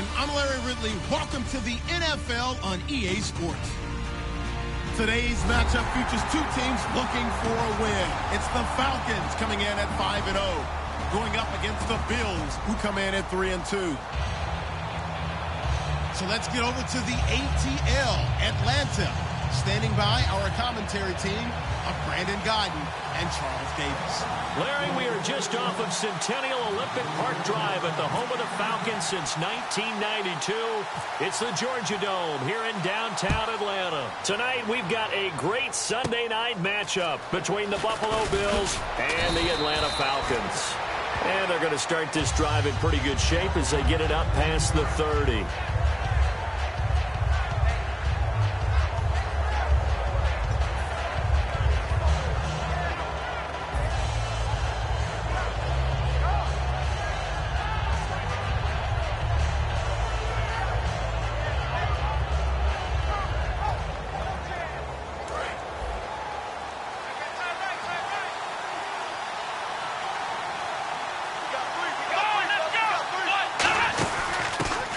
everyone. I'm Larry Ridley. Welcome to the NFL on EA Sports. Today's matchup features two teams looking for a win. It's the Falcons coming in at 5-0, going up against the Bills, who come in at 3-2. So let's get over to the ATL, Atlanta. Standing by our commentary team of Brandon Godden and Charles Davis. Larry, we are just off of Centennial Olympic Park Drive at the home of the Falcons since 1992. It's the Georgia Dome here in downtown Atlanta. Tonight, we've got a great Sunday night matchup between the Buffalo Bills and the Atlanta Falcons. And they're going to start this drive in pretty good shape as they get it up past the 30.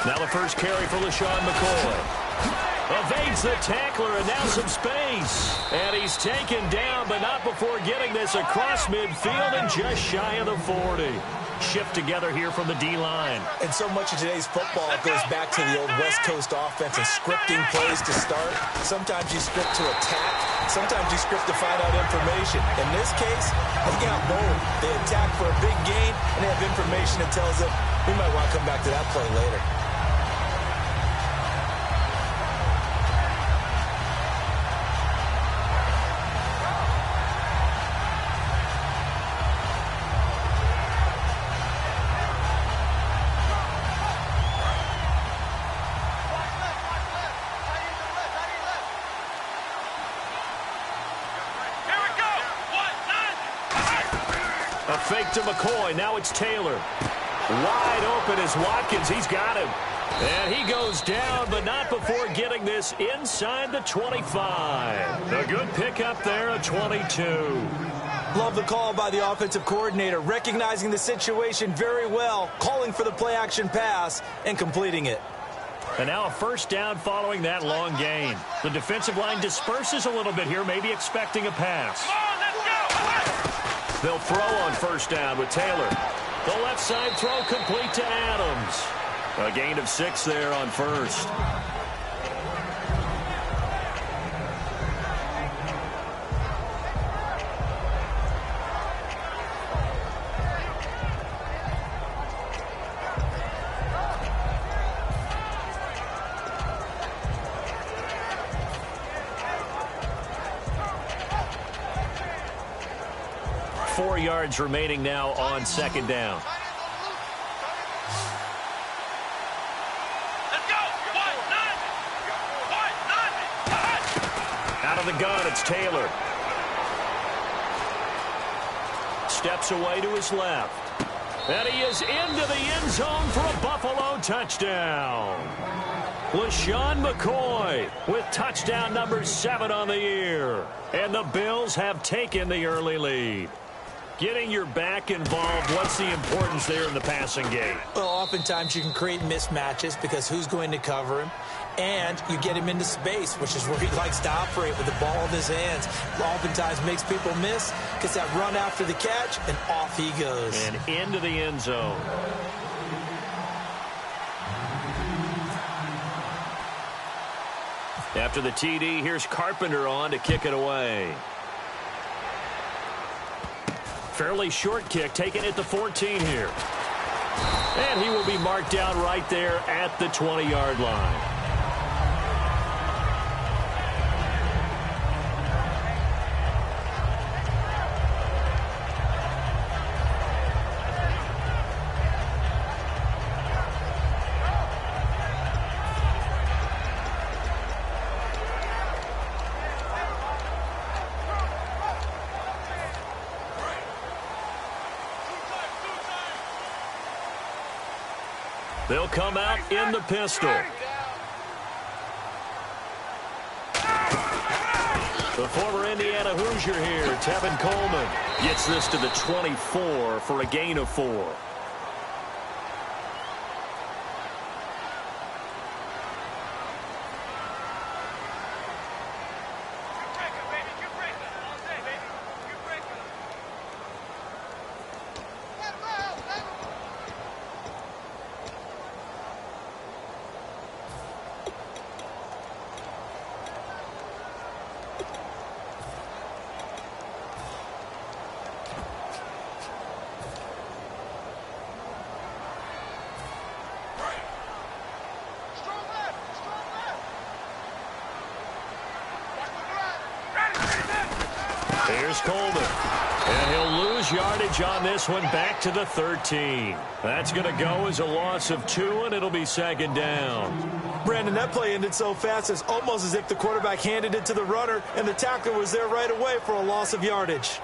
Now the first carry for LaShawn McCoy. Evades the tackler, and now some space. And he's taken down, but not before getting this across midfield and just shy of the 40. Shift together here from the D-line. And so much of today's football goes back to the old West Coast offense and scripting plays to start. Sometimes you script to attack. Sometimes you script to find out information. In this case, they got both. They attack for a big gain, and they have information that tells them we might want to come back to that play later. A fake to McCoy. Now it's Taylor. Wide open is Watkins. He's got him. And he goes down, but not before getting this inside the 25. A good pickup there, a 22. Love the call by the offensive coordinator, recognizing the situation very well, calling for the play-action pass, and completing it. And now a first down following that long gain. The defensive line disperses a little bit here, maybe expecting a pass. They'll throw on first down with Taylor. The left side throw complete to Adams. A gain of 6 there on first. Four yards remaining now on second down. Out of the gun, it's Taylor. Steps away to his left. And he is into the end zone for a Buffalo touchdown. LaShawn McCoy with touchdown number 7 on the year. And the Bills have taken the early lead. Getting your back involved, what's the importance there in the passing game? Well, oftentimes you can create mismatches because who's going to cover him? And you get him into space, which is where he likes to operate with the ball in his hands. Oftentimes makes people miss, gets that run after the catch, and off he goes. And into the end zone. After the TD, here's Carpenter on to kick it away. Fairly short kick, taken at the 14 here. And he will be marked down right there at the 20-yard line. They'll come out in the pistol. The former Indiana Hoosier here, Tevin Coleman, gets this to the 24 for a gain of 4. Here's Coleman. And he'll lose yardage on this one, back to the 13. That's going to go as a loss of 2, and it'll be second down. Brandon, that play ended so fast, it's almost as if the quarterback handed it to the runner, and the tackler was there right away for a loss of yardage.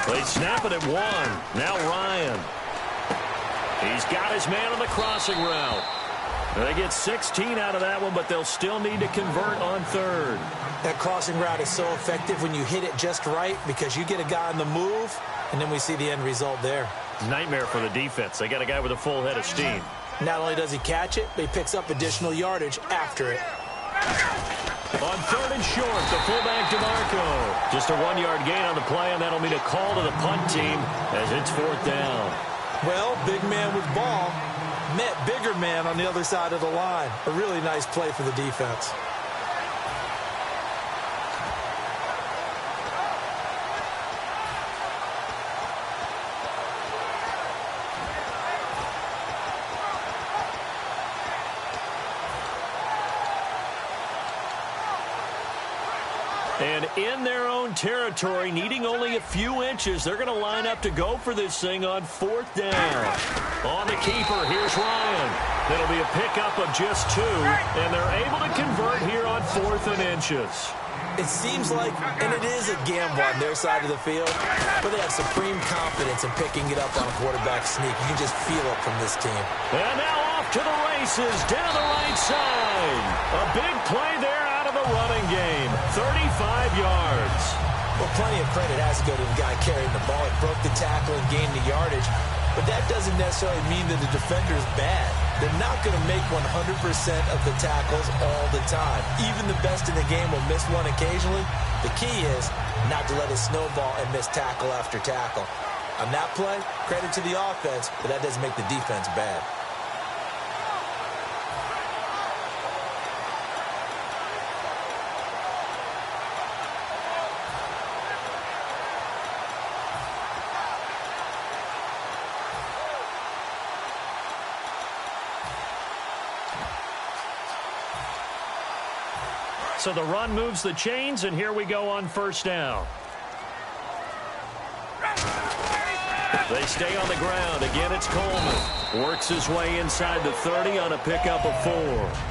They snap it at 1. Now Ryan. He's got his man on the crossing route. They get 16 out of that one, but they'll still need to convert on 3rd. That crossing route is so effective when you hit it just right because you get a guy on the move, and then we see the end result there. Nightmare for the defense. They got a guy with a full head of steam. Not only does he catch it, but he picks up additional yardage after it. On 3rd and short, the fullback DeMarco. Just a 1-yard gain on the play, and that'll mean a call to the punt team as it's 4th down. Well, big man with ball met bigger man on the other side of the line. A really nice play for the defense. And in their own territory, needing only a few inches, they're going to line up to go for this thing on 4th down. On the keeper, here's Ryan. That'll be a pickup of just 2, and they're able to convert here on 4th and inches. It seems like, and it is a gamble on their side of the field, but they have supreme confidence in picking it up on a quarterback sneak. You can just feel it from this team. And now off to the races, down the right side. A big play there out of the running game. 35 yards. Well, plenty of credit has to go to the guy carrying the ball. He broke the tackle and gained the yardage. But that doesn't necessarily mean that the defender's bad. They're not going to make 100% of the tackles all the time. Even the best in the game will miss one occasionally. The key is not to let it snowball and miss tackle after tackle. On that play, credit to the offense, but that doesn't make the defense bad. So the run moves the chains, and here we go on 1st down. They stay on the ground. Again, it's Coleman. Works his way inside the 30 on a pickup of 4.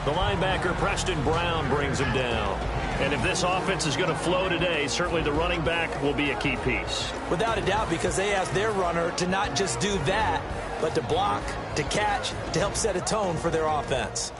The linebacker, Preston Brown, brings him down. And if this offense is going to flow today, certainly the running back will be a key piece. Without a doubt, because they ask their runner to not just do that, but to block, to catch, to help set a tone for their offense.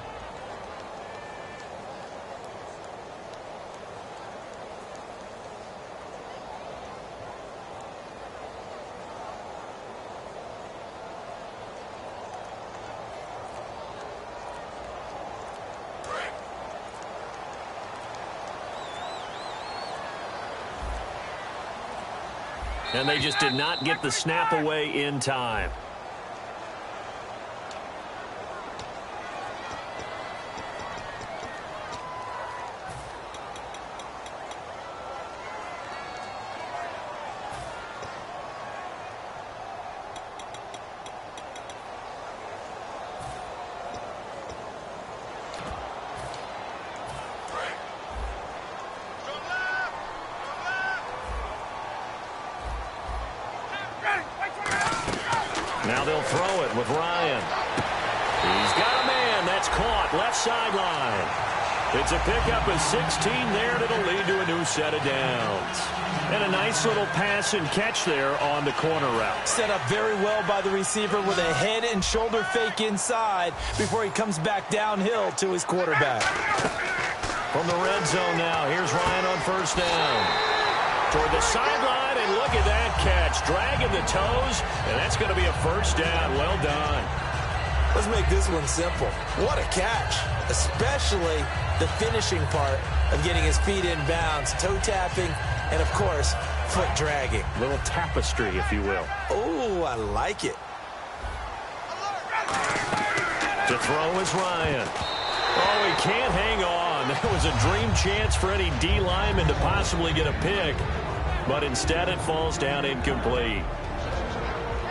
And they just did not get the snap away in time. Now they'll throw it with Ryan. He's got a man. That's caught. Left sideline. It's a pickup of 16 there, and it'll lead to a new set of downs. And a nice little pass and catch there on the corner route. Set up very well by the receiver with a head and shoulder fake inside before he comes back downhill to his quarterback. From the red zone now, here's Ryan on 1st down. Toward the sideline, and look at that catch. Dragging the toes, and that's going to be a 1st down. Well done. Let's make this one simple. What a catch, especially the finishing part of getting his feet in bounds, toe tapping, and, of course, foot dragging. Little tapestry, if you will. Oh, I like it. To throw is Ryan. Oh, he can't hang on. That was a dream chance for any D lineman to possibly get a pick. But instead it falls down incomplete.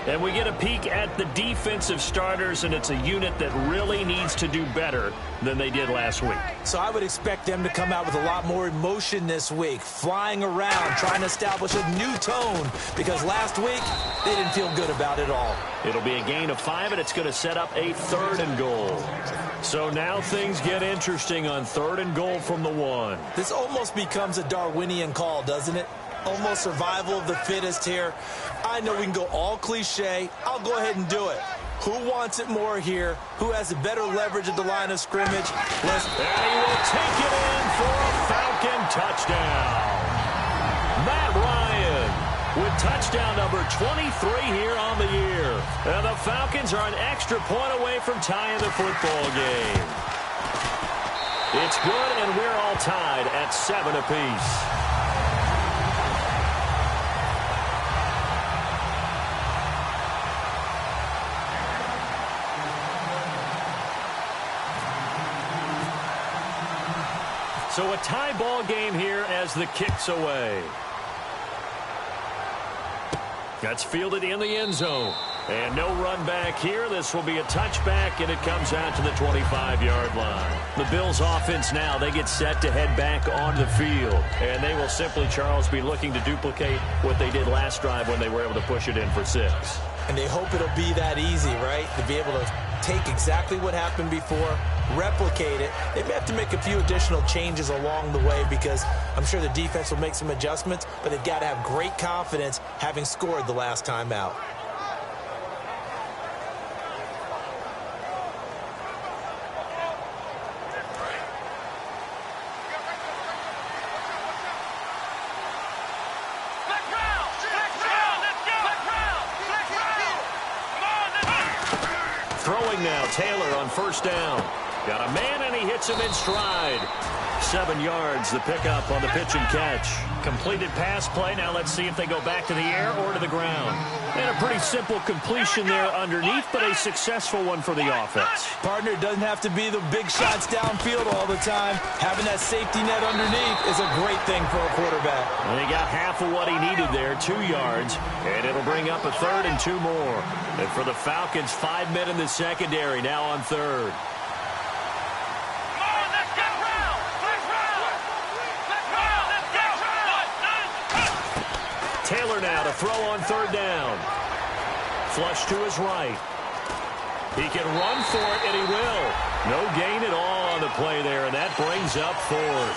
And we get a peek at the defensive starters, and it's a unit that really needs to do better than they did last week. So I would expect them to come out with a lot more emotion this week, flying around, trying to establish a new tone, because last week they didn't feel good about it all. It'll be a gain of 5, and it's going to set up a 3rd and goal. So now things get interesting on 3rd and goal from the 1. This almost becomes a Darwinian call, doesn't it? Almost survival of the fittest here. I know we can go all cliche. I'll go ahead and do it. Who wants it more here? Who has a better leverage at the line of scrimmage? And he will take it in for a Falcon touchdown. Matt Ryan with touchdown number 23 here on the year. And the Falcons are an extra point away from tying the football game. It's good, and we're all tied at 7 apiece. So a tie ball game here as the kick's away. That's fielded in the end zone. And no run back here. This will be a touchback, and it comes out to the 25-yard line. The Bills' offense now, they get set to head back on the field. And they will simply, Charles, be looking to duplicate what they did last drive when they were able to push it in for 6. And they hope it'll be that easy, right? To be able to take exactly what happened before, replicate it. They may have to make a few additional changes along the way, because I'm sure the defense will make some adjustments, but they've got to have great confidence having scored the last time out. Throwing now, Taylor on 1st down. Got a man, and he hits him in stride. 7 yards, the pickup on the pitch and catch. Completed pass play. Now let's see if they go back to the air or to the ground. And a pretty simple completion there underneath, but a successful one for the offense. Partner, it doesn't have to be the big shots downfield all the time. Having that safety net underneath is a great thing for a quarterback. And he got half of what he needed there, 2 yards. And it'll bring up a 3rd and 2 more. And for the Falcons, 5 men in the secondary now on 3rd. Taylor now to throw on 3rd down. Flush to his right. He can run for it, and he will. No gain at all on the play there, and that brings up 4th.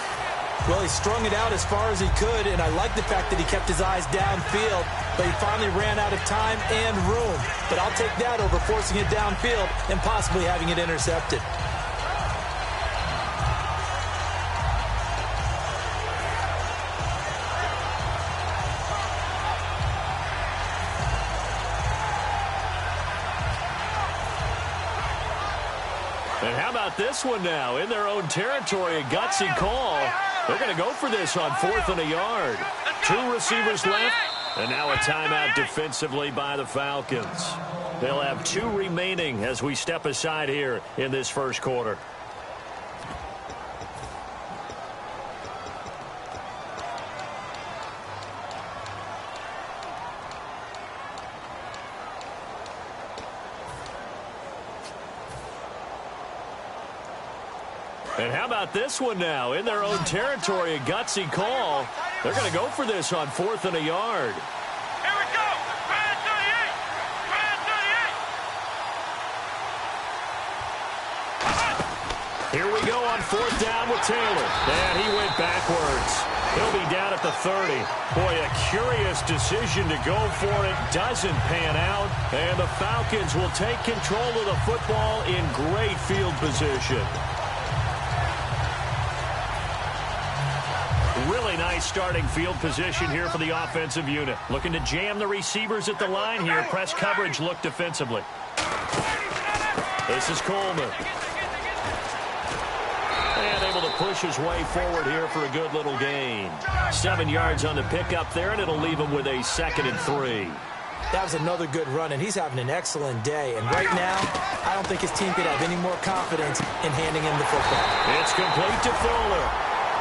Well, he strung it out as far as he could, and I like the fact that he kept his eyes downfield, but he finally ran out of time and room. But I'll take that over forcing it downfield and possibly having it intercepted. And how about this one now? In their own territory, a gutsy call. They're going to go for this on 4th and a yard. 2 receivers left, and now a timeout defensively by the Falcons. They'll have 2 remaining as we step aside here in this first quarter. And how about this one now? In their own territory, a gutsy call. They're going to go for this on 4th and a yard. Here we go. Brand 38. Brand 38. Here we go on 4th down with Taylor. And he went backwards. He'll be down at the 30. Boy, a curious decision to go for it. Doesn't pan out. And the Falcons will take control of the football in great field position. Really nice starting field position here for the offensive unit. Looking to jam the receivers at the line here. Press coverage look defensively. This is Coleman. And able to push his way forward here for a good little gain. 7 yards on the pickup there, and it'll leave him with a 2nd and 3. That was another good run, and he's having an excellent day. And right now, I don't think his team could have any more confidence in handing him the football. It's complete to Fuller.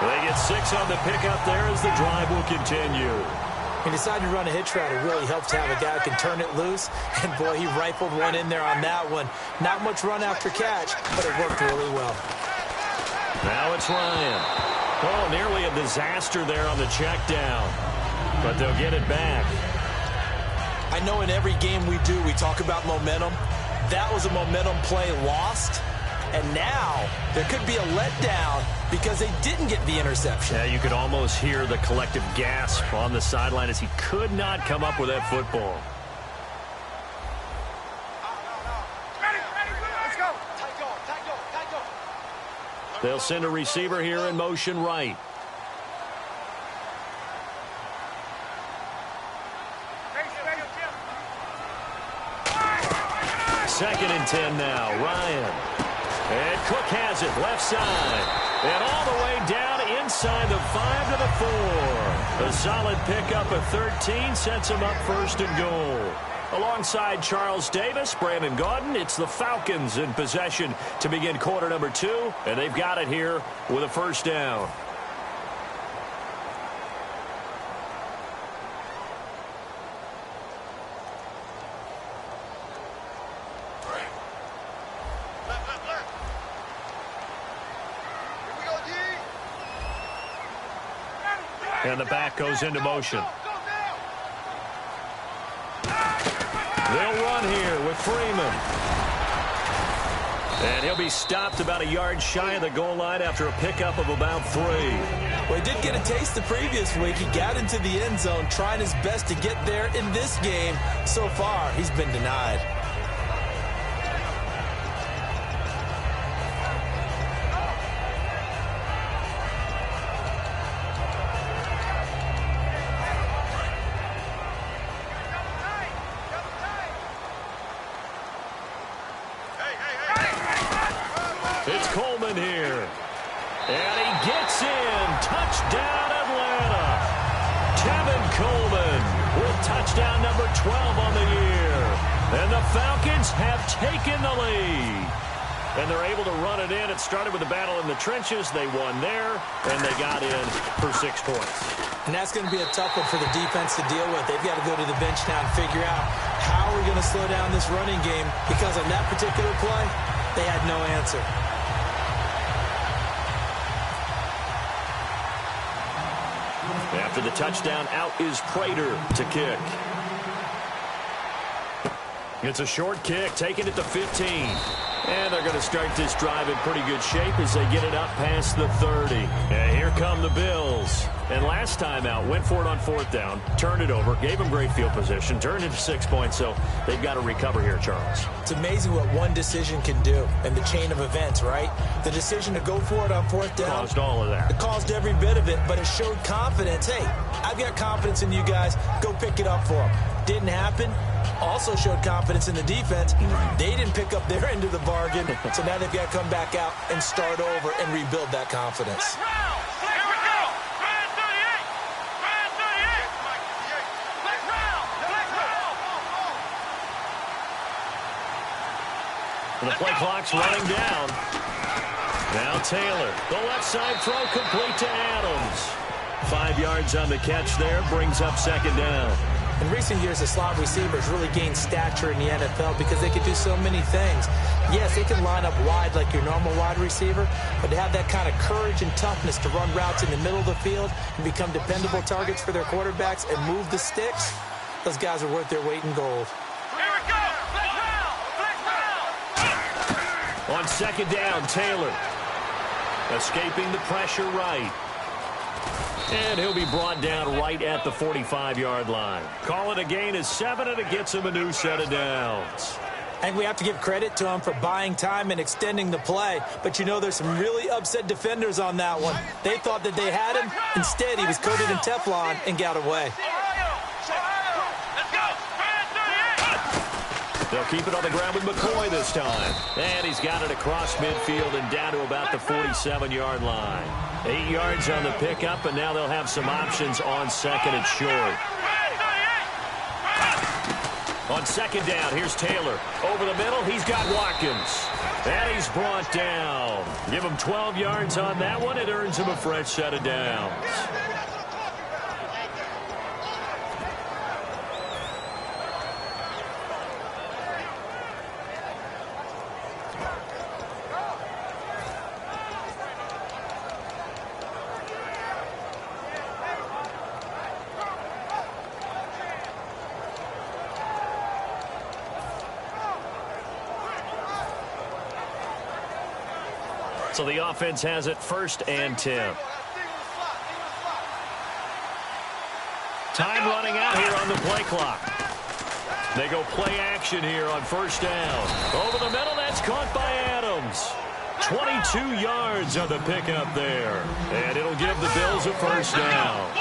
They get 6 on the pickup there as the drive will continue. He decided to run a hitch route. It really helps to have a guy who can turn it loose. And, boy, he rifled one in there on that one. Not much run after catch, but it worked really well. Now it's Ryan. Oh, nearly a disaster there on the check down. But they'll get it back. I know in every game we do, we talk about momentum. That was a momentum play lost. And now there could be a letdown because they didn't get the interception. Yeah, you could almost hear the collective gasp on the sideline as he could not come up with that football. Let's go. Tight go. They'll send a receiver here in motion right. 2nd and 10 now. Ryan. And Cook has it left side. And all the way down inside the 5 to the 4. A solid pickup of 13 sets him up 1st and goal. Alongside Charles Davis, Brandon Gaudin, it's the Falcons in possession to begin quarter number 2. And they've got it here with a 1st down. And the back goes into motion. They'll run here with Freeman. And he'll be stopped about a yard shy of the goal line after a pickup of about 3. Well, he did get a taste the previous week. He got into the end zone, trying his best to get there in this game. So far, he's been denied. It's Coleman here. And he gets in. Touchdown, Atlanta. Tevin Coleman with touchdown number 12 on the year. And the Falcons have taken the lead. And they're able to run it in. It started with a battle in the trenches. They won there, and they got in for 6 points. And that's going to be a tough one for the defense to deal with. They've got to go to the bench now and figure out how we're going to slow down this running game, because on that particular play, they had no answer. After the touchdown, out is Prater to kick. It's a short kick, taking it to 15. And they're going to start this drive in pretty good shape as they get it up past the 30. And here come the Bills. And last time out, went for it on 4th down, turned it over, gave them great field position, turned it to 6 points, so they've got to recover here, Charles. It's amazing what one decision can do in the chain of events, right? The decision to go for it on 4th down. Caused all of that. It caused every bit of it, but it showed confidence. Hey, I've got confidence in you guys. Go pick it up for them. Didn't happen. Also showed confidence in the defense. They didn't pick up their end of the bargain, so now they've got to come back out and start over and rebuild that confidence. The play clock's running down. Now Taylor, the left side throw complete to Adams. 5 yards on the catch there, brings up 2nd down. In recent years, the slot receivers really gained stature in the NFL because they can do so many things. Yes, they can line up wide like your normal wide receiver, but to have that kind of courage and toughness to run routes in the middle of the field and become dependable targets for their quarterbacks and move the sticks, those guys are worth their weight in gold. On 2nd down, Taylor escaping the pressure right. And he'll be brought down right at the 45-yard line. Call it a gain of 7, and it gets him a new set of downs. And we have to give credit to him for buying time and extending the play. But, you know, there's some really upset defenders on that one. They thought that they had him. Instead, he was coated in Teflon and got away. They'll keep it on the ground with McCoy this time. And he's got it across midfield and down to about the 47-yard line. 8 yards on the pickup, and now they'll have some options on second and short. On second down, here's Taylor. Over the middle, he's got Watkins. And he's brought down. Give him 12 yards on that one. It earns him a fresh set of downs. So the offense has it 1st and 10. Time running out here on the play clock. They go play action here on 1st down. Over the middle, that's caught by Adams. 22 yards on the pickup there. And it'll give the Bills a 1st down.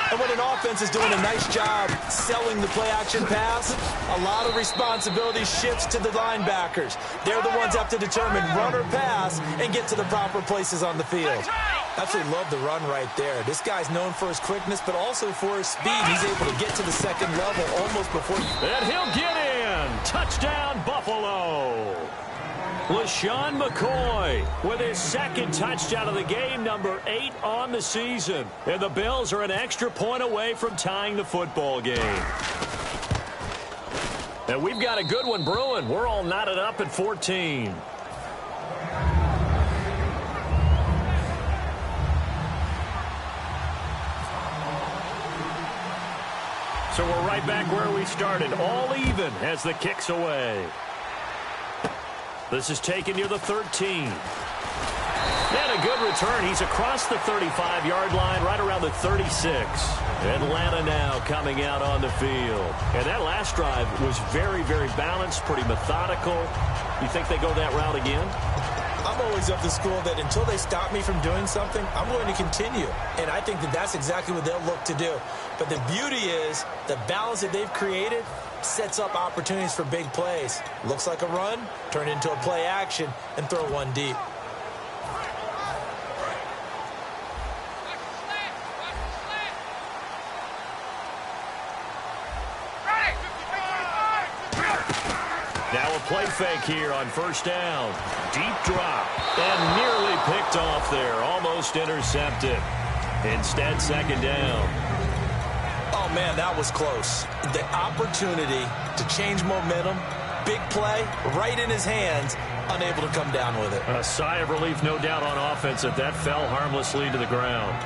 And when an offense is doing a nice job selling the play-action pass, a lot of responsibility shifts to the linebackers. They're the ones that have to determine run or pass and get to the proper places on the field. Absolutely love the run right there. This guy's known for his quickness, but also for his speed. He's able to get to the second level almost before... And he'll get in. Touchdown, Buffalo. LaShawn McCoy with his 2nd touchdown of the game, number 8 on the season. And the Bills are an extra point away from tying the football game. And we've got a good one brewing. We're all knotted up at 14. So we're right back where we started, all even as the kick's away. This is taken near the 13. And a good return. He's across the 35-yard line, right around the 36. Atlanta now coming out on the field. And that last drive was very, very balanced, pretty methodical. You think they go that route again? I'm always of the school that until they stop me from doing something, I'm going to continue. And I think that that's exactly what they'll look to do. But the beauty is the balance that they've created sets up opportunities for big plays. Looks like a run, turn into a play action, and throw one deep. Now a play fake here on 1st down. Deep drop. And nearly picked off there. Almost intercepted. Instead, 2nd down. Oh, man, that was close. The opportunity to change momentum, big play, right in his hands, unable to come down with it. A sigh of relief, no doubt, on offense that that fell harmlessly to the ground.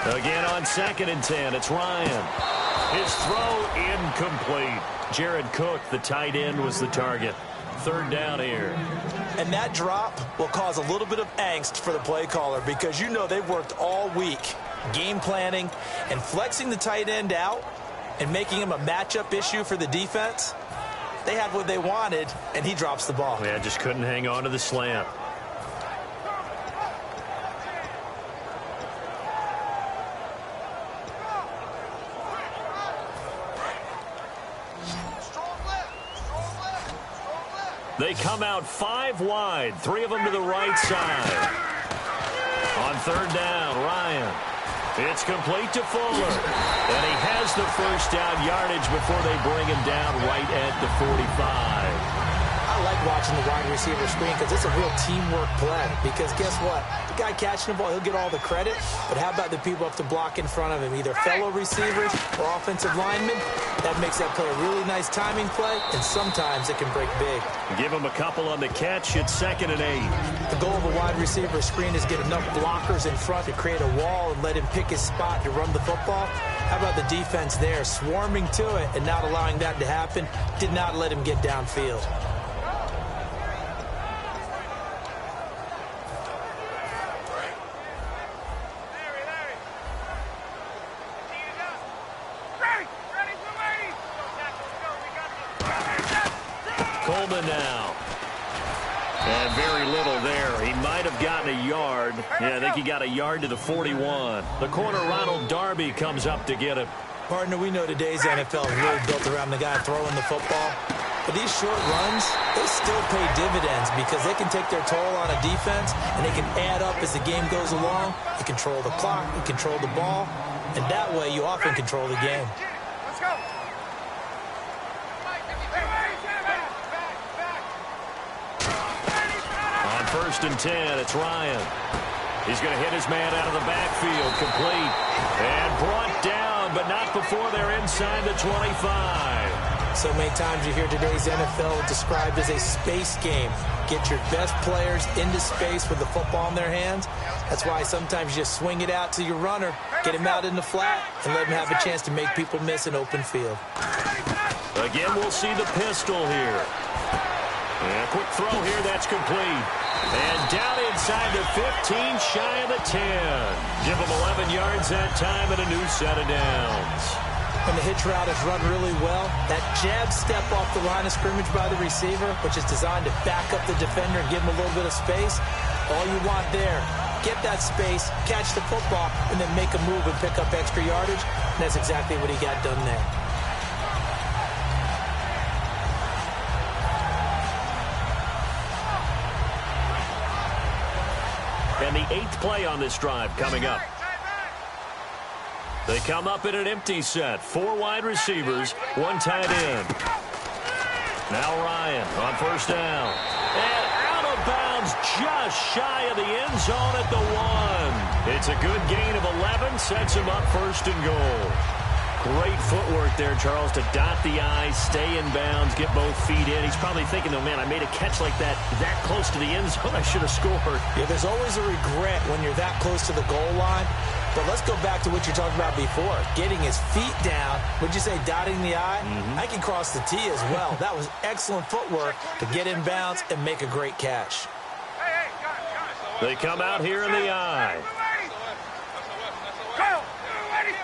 Again on 2nd and 10, it's Ryan. His throw incomplete. Jared Cook, the tight end, was the target. 3rd down here. And that drop will cause a little bit of angst for the play caller because you know they've worked all week game planning and flexing the tight end out and making him a matchup issue for the defense. They had what they wanted, and he drops the ball. Yeah, just couldn't hang on to the slant. They come out 5 wide, 3 of them to the right side. On 3rd down, Ryan. It's complete to Fuller. And he has the 1st down yardage before they bring him down right at the 45. I like watching the wide receiver screen because it's a real teamwork play. Because guess what? The guy catching the ball, he'll get all the credit. But how about the people up to block in front of him, either fellow receivers or offensive linemen? That makes that play a really nice timing play, and sometimes it can break big. Give him a couple on the catch. It's 2nd and 8. The goal of a wide receiver screen is get enough blockers in front to create a wall and let him pick his spot to run the football. How about the defense there, swarming to it and not allowing that to happen? Did not let him get downfield. 7 now. And very little there. He might have gotten a yard. Yeah, I think he got a yard to the 41. The corner, Ronald Darby, comes up to get him. Partner, we know today's NFL is really built around the guy throwing the football. But these short runs, they still pay dividends because they can take their toll on a defense, and they can add up as the game goes along. They control the clock, they control the ball, and that way you often control the game. Let's go. On 1st and 10, it's Ryan. He's going to hit his man out of the backfield, complete. And brought down, but not before they're inside the 25. So many times you hear today's NFL described as a space game. Get your best players into space with the football in their hands. That's why sometimes you just swing it out to your runner, get him out in the flat, and let him have a chance to make people miss an open field. Again, we'll see the pistol here. And a quick throw here, that's complete. And down inside the 15, shy of the 10. Give him 11 yards that time and a new set of downs. And the hitch route is run really well. That jab step off the line of scrimmage by the receiver, which is designed to back up the defender and give him a little bit of space. All you want there, get that space, catch the football, and then make a move and pick up extra yardage. And that's exactly what he got done there. And the 8th play on this drive coming up. They come up in an empty set. 4 wide receivers, 1 tight end. Now Ryan on 1st down. And out of bounds just shy of the end zone at the 1. It's a good gain of 11. Sets him up 1st and goal. Great footwork there, Charles, to dot the I, stay in bounds, get both feet in. He's probably thinking, oh, man, I made a catch like that close to the end zone. I should have scored. Yeah, there's always a regret when you're that close to the goal line. But let's go back to what you talked about before. Getting his feet down. Would you say dotting the I? I can cross the T as well. That was excellent footwork to get in bounds and make a great catch. They come out here in the I.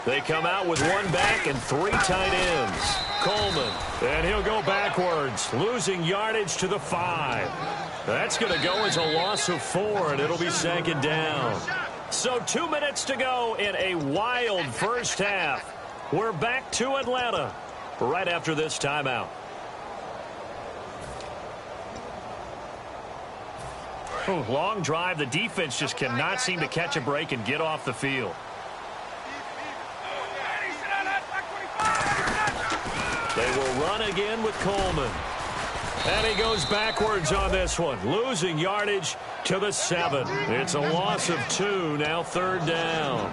They come out with 1 back and 3 tight ends. Coleman, and he'll go backwards, losing yardage to the 5. That's going to go as a loss of 4, and it'll be 2nd down. So 2 minutes to go in a wild first half. We're back to Atlanta right after this timeout. Ooh, long drive. The defense just cannot seem to catch a break and get off the field. They will run again with Coleman. And he goes backwards on this one, losing yardage to the 7. It's a loss of 2, now 3rd down.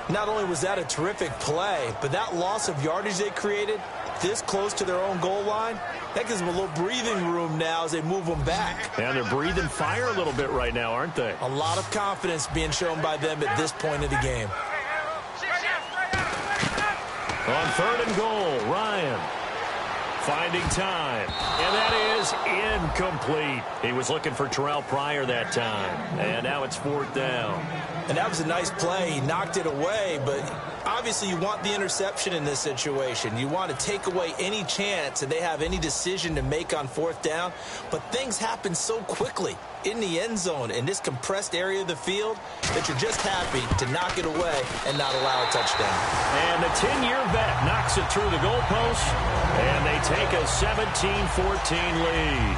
Not only was that a terrific play, but that loss of yardage they created this close to their own goal line, that gives them a little breathing room now as they move them back. And they're breathing fire a little bit right now, aren't they? A lot of confidence being shown by them at this point of the game. On 3rd and goal, Ryan finding time, and that is incomplete. He was looking for Terrell Pryor that time, and now it's 4th down. And that was a nice play. He knocked it away, but obviously you want the interception in this situation. You want to take away any chance that they have any decision to make on 4th down, but things happen so quickly in the end zone in this compressed area of the field that you're just happy to knock it away and not allow a touchdown. And the 10-year vet knocks it through the goalpost, and they take a 17-14 lead.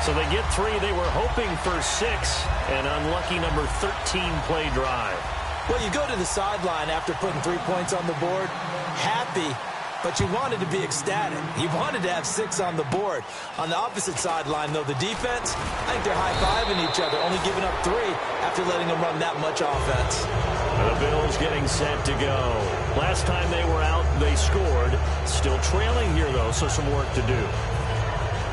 So they get 3. They were hoping for 6, an unlucky number 13 play drive. Well, you go to the sideline after putting 3 points on the board, happy, but you wanted to be ecstatic. You wanted to have 6 on the board. On the opposite sideline, though, the defense, I think they're high-fiving each other, only giving up 3 after letting them run that much offense. The Bills getting set to go. Last time they were out, they scored. Still trailing here, though, so some work to do.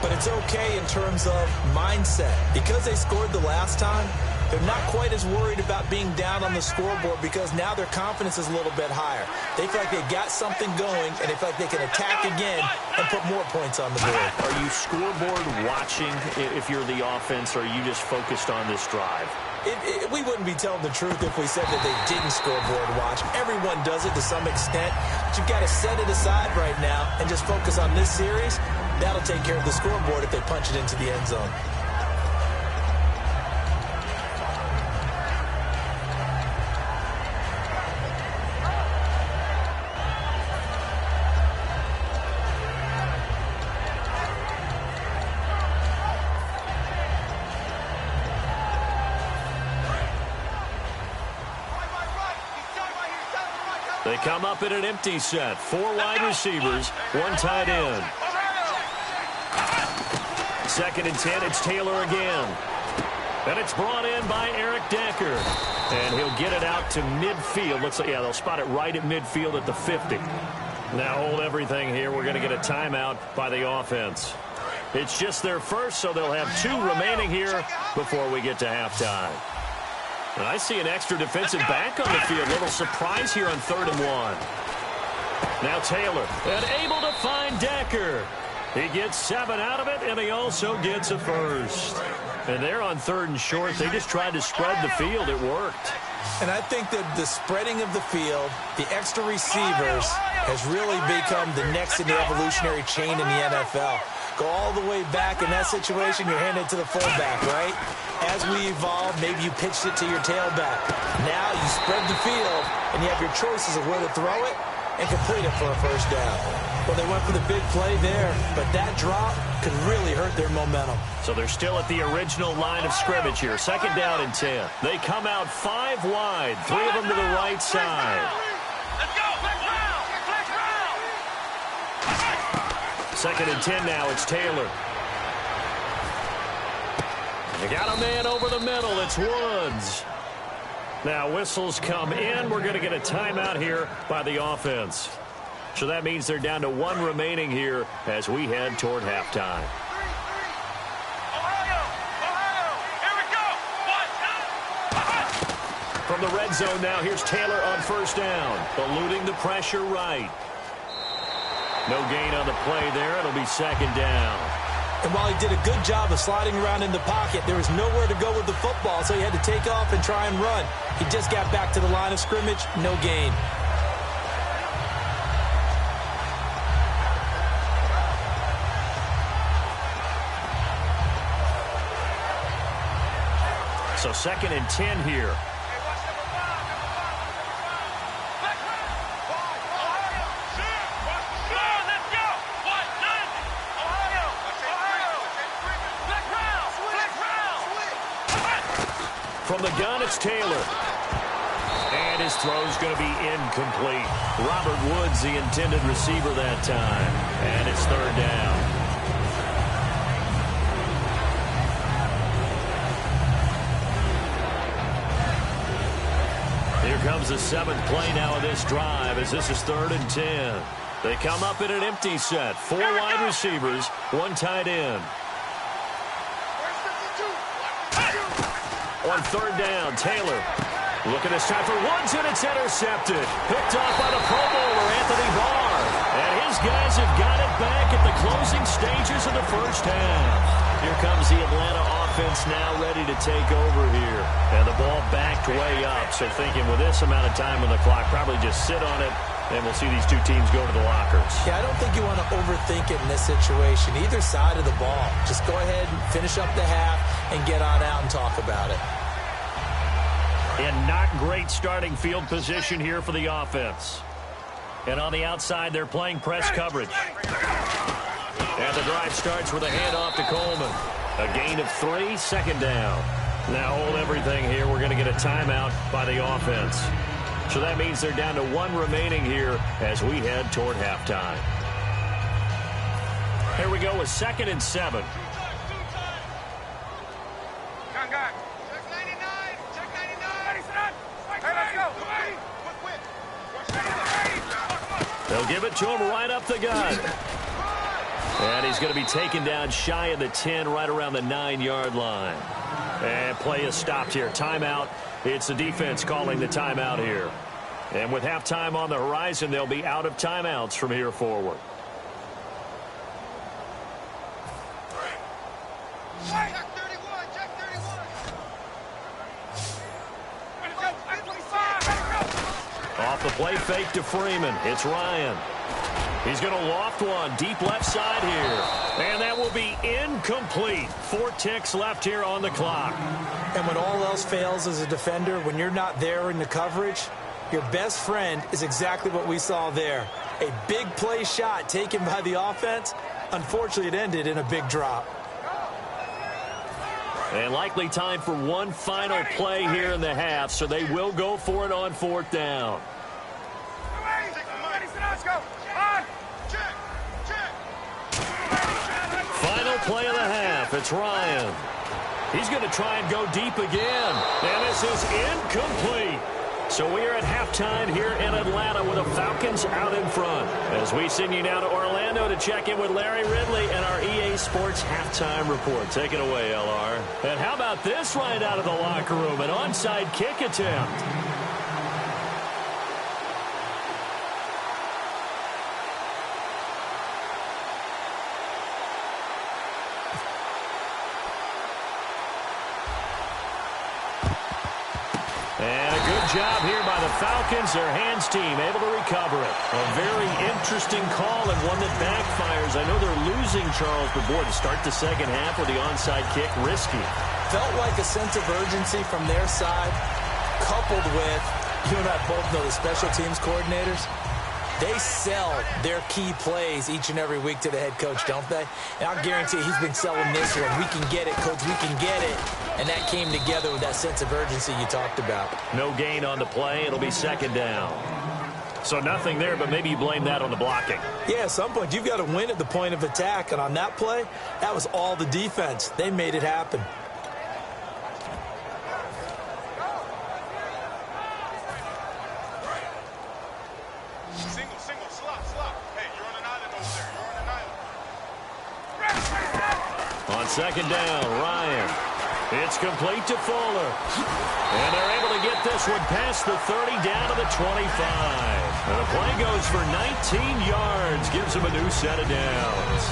But it's okay in terms of mindset. Because they scored the last time, they're not quite as worried about being down on the scoreboard because now their confidence is a little bit higher. They feel like they've got something going, and they feel like they can attack again and put more points on the board. Are you scoreboard watching if you're the offense, or are you just focused on this drive? We wouldn't be telling the truth if we said that they didn't scoreboard watch. Everyone does it to some extent, but you've got to set it aside right now and just focus on this series. That'll take care of the scoreboard if they punch it into the end zone. They come up in an empty set. 4 wide receivers, 1 tight end. 2nd and 10, it's Taylor again. And it's brought in by Eric Decker. And he'll get it out to midfield. Yeah, they'll spot it right at midfield at the 50. Now hold everything here. We're going to get a timeout by the offense. It's just their first, so they'll have 2 remaining here before we get to halftime. And I see an extra defensive back on the field. Little surprise here on 3rd and 1. Now Taylor, and able to find Decker. He gets 7 out of it, and he also gets a first. And they're on 3rd and short. They just tried to spread the field. It worked. And I think that the spreading of the field, the extra receivers, has really become the next in the evolutionary chain in the NFL. Go all the way back in that situation, you're handed to the fullback, right? As we evolve, maybe you pitched it to your tailback. Now you spread the field, and you have your choices of where to throw it and complete it for a first down. Well, they went for the big play there, but that drop could really hurt their momentum. So they're still at the original line of scrimmage here. 2nd down and 10. They come out 5 wide, 3 of them to the right side. Let's go! Flex round! Flex round! 2nd and 10 now. It's Taylor. They got a man over the middle. It's Woods. Now whistles come in. We're going to get a timeout here by the offense. So that means they're down to 1 remaining here as we head toward halftime. Ohio! Ohio! Here we go! From the red zone now, here's Taylor on 1st down. Eluding the pressure right. No gain on the play there. It'll be 2nd down. And while he did a good job of sliding around in the pocket, there was nowhere to go with the football, so he had to take off and try and run. He just got back to the line of scrimmage, no gain. So 2nd and 10 here. From the gun, it's Taylor. And his throw's going to be incomplete. Robert Woods, the intended receiver that time. And it's 3rd down. Here comes the 7th play now of this drive as this is 3rd and 10. They come up in an empty set. 4 wide receivers, 1 tight end. On 3rd down, Taylor looking this time for Woods, and it's intercepted. Picked off by the Pro Bowler, Anthony Barr. And his guys have got it back at the closing stages of the first half. Here comes the Atlanta offense now ready to take over here. And the ball backed way up, so thinking with this amount of time on the clock, probably just sit on it, and we'll see these 2 teams go to the lockers. Yeah, I don't think you want to overthink it in this situation. Either side of the ball. Just go ahead and finish up the half and get on out and talk about it. And not great starting field position here for the offense. And on the outside, they're playing press coverage. And the drive starts with a handoff to Coleman. A gain of 3, 2nd down. Now hold everything here. We're going to get a timeout by the offense. So that means they're down to 1 remaining here as we head toward halftime. Here we go with 2nd and 7. Check 99! Check 99! Hey, let's go! They'll give it to him right up the gut. And he's going to be taken down shy of the 10, right around the 9-yard line. And play is stopped here. Timeout. It's the defense calling the timeout here. And with halftime on the horizon, they'll be out of timeouts from here forward. Check 31, check 31. Off the play fake to Freeman. It's Ryan. He's going to loft one deep left side here. And that will be incomplete. 4 ticks left here on the clock. And when all else fails as a defender, when you're not there in the coverage, your best friend is exactly what we saw there. A big play shot taken by the offense. Unfortunately, it ended in a big drop. And likely time for one final play here in the half, so they will go for it on 4th down. Final play of the half. It's Ryan. He's going to try and go deep again. And this is incomplete. So we are at halftime here in Atlanta with the Falcons out in front. As we send you now to Orlando to check in with Larry Ridley and our EA Sports halftime report. Take it away, LR. And how about this right out of the locker room? An onside kick attempt. And a good job here by the Falcons. Their hands team able to recover it. A very interesting call and one that backfires. I know they're losing Charles, but boy, to start the second half with the onside kick, risky. Felt like a sense of urgency from their side, coupled with, you and I both know the special teams coordinators. They sell their key plays each and every week to the head coach, don't they? And I guarantee he's been selling this one. We can get it, coach, we can get it. And that came together with that sense of urgency you talked about. No gain on the play. It'll be second down. So nothing there, but maybe you blame that on the blocking. Yeah, at some point, you've got to win at the point of attack. And on that play, that was all the defense. They made it happen. On second down, Ryan. It's complete to Fuller. And they're able to get this one past the 30 down to the 25. And the play goes for 19 yards. Gives them a new set of downs.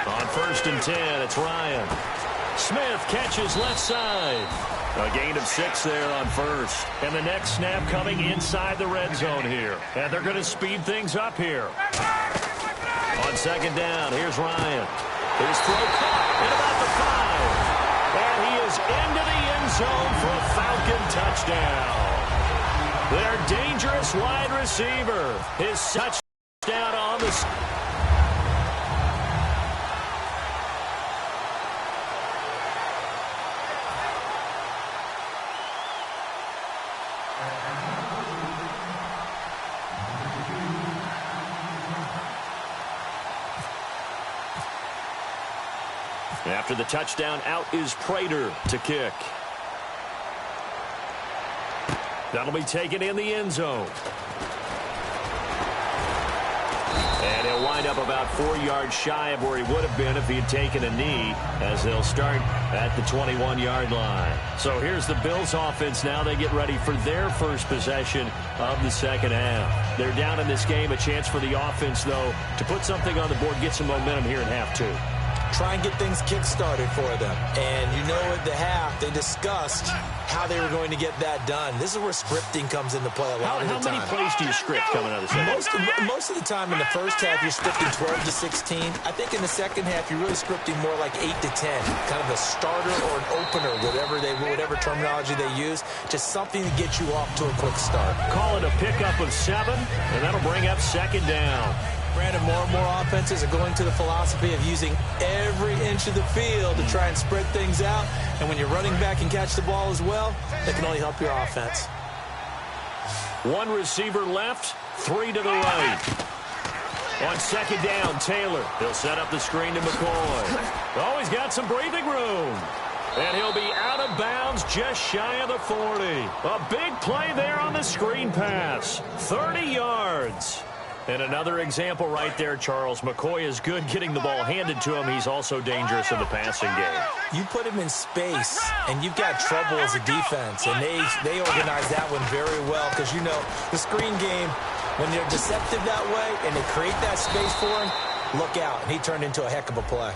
On 1st and 10, it's Ryan. Smith catches left side. A gain of 6 there on 1st. And the next snap coming inside the red zone here. And they're going to speed things up here. On 2nd down, here's Ryan. His throw caught at about the 5. And he is into the end zone for a Falcon touchdown. Their dangerous wide receiver. His touchdown on the... After the touchdown, out is Prater to kick. That'll be taken in the end zone. And he'll wind up about 4 yards shy of where he would have been if he had taken a knee, as they'll start at the 21-yard line. So here's the Bills offense now. They get ready for their first possession of the second half. They're down in this game. A chance for the offense, though, to put something on the board, get some momentum here in half 2. Try and get things kick-started for them. And you know at the half, they discussed how they were going to get that done. This is where scripting comes into play a lot of the time. How many plays do you script coming out of the second? Most of the time in the first half, you're scripting 12 to 16. I think in the second half, you're really scripting more like 8 to 10. Kind of a starter or an opener, whatever terminology they use. Just something to get you off to a quick start. Call it a pickup of 7, and that'll bring up second down. Brandon, more and more offenses are going to the philosophy of using every inch of the field to try and spread things out. And when you're running back and catch the ball as well, that can only help your offense. 1 receiver left, 3 to the right. On second down, Taylor. He'll set up the screen to McCoy. Oh, he's got some breathing room. And he'll be out of bounds just shy of the 40. A big play there on the screen pass. 30 yards. And another example right there, Charles. McCoy is good getting the ball handed to him. He's also dangerous in the passing game. You put him in space, and you've got trouble as a defense. And they organize that one very well because, you know, the screen game, when they're deceptive that way and they create that space for him, look out. And he turned into a heck of a play.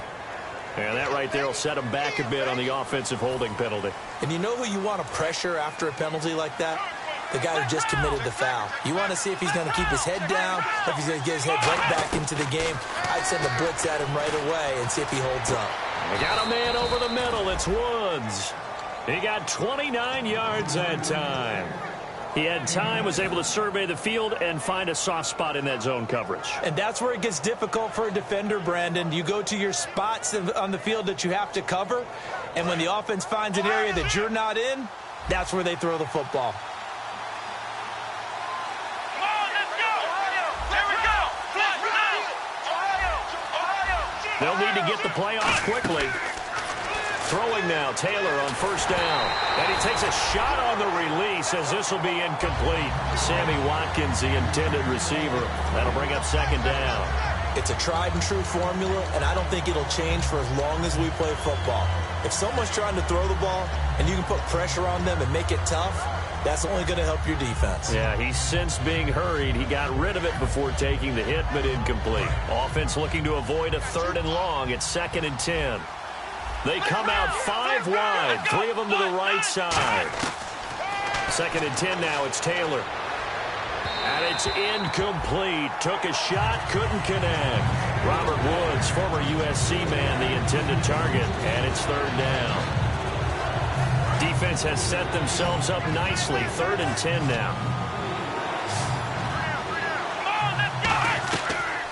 And that right there will set him back a bit on the offensive holding penalty. And you know who you want to pressure after a penalty like that? The guy who just committed the foul. You want to see if he's going to keep his head down, if he's going to get his head right back into the game. I'd send a blitz at him right away and see if he holds up. We got a man over the middle. It's Woods. He got 29 yards that time. He had time, was able to survey the field and find a soft spot in that zone coverage. And that's where it gets difficult for a defender, Brandon. You go to your spots on the field that you have to cover, and when the offense finds an area that you're not in, that's where they throw the football. They'll need to get the play off quickly. Throwing now, Taylor on first down. And he takes a shot on the release as this will be incomplete. Sammy Watkins, the intended receiver. That'll bring up second down. It's a tried-and-true formula, and I don't think it'll change for as long as we play football. If someone's trying to throw the ball and you can put pressure on them and make it tough, that's only going to help your defense. Yeah, he's since being hurried. He got rid of it before taking the hit, but incomplete. Offense looking to avoid a 3rd and long. It's 2nd and 10. They come out 5 wide, 3 of them to the right side. 2nd and 10 now. It's Taylor. And it's incomplete. Took a shot, couldn't connect. Robert Woods, former USC man, the intended target, and it's 3rd down. Defense has set themselves up nicely. 3rd and 10 now.